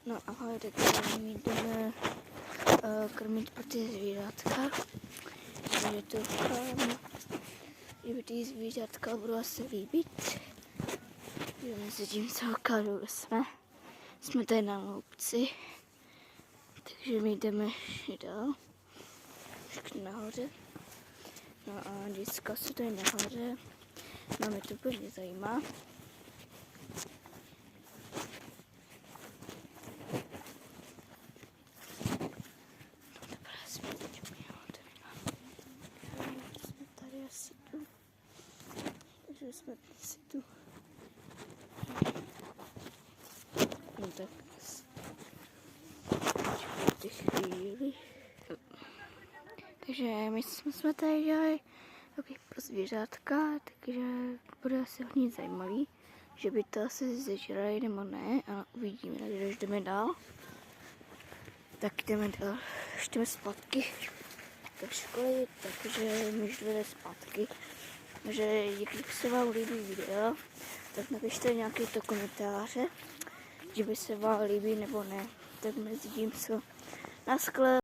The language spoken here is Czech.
No ahoj, tak my jdeme krmit pro ty zvířátka. Takže doufám, že ty zvířátka budou asi líbit. Jo, mezi tím co okádu jsme tady na loupci. Takže my jdeme dál. Ještě nahoře. No a děcka jsou tady nahoře. Máme to úplně zajímá. Asi tu. Takže jsme asi tu. No tak počkejte chvíli. Takže my jsme tady dělali takový pro zvířátka, takže bude asi hodně zajímavý, že by to asi zežrali nebo ne, ale uvidíme, takže když jdeme dál, tak jdeme dál, ještě jdeme zpátky do školy, takže my už jdeme zpátky. Takže jak se vám líbí video, tak napište nějaké to komentáře, že by se vám líbí nebo ne. Tak mezi tím co. Naschle.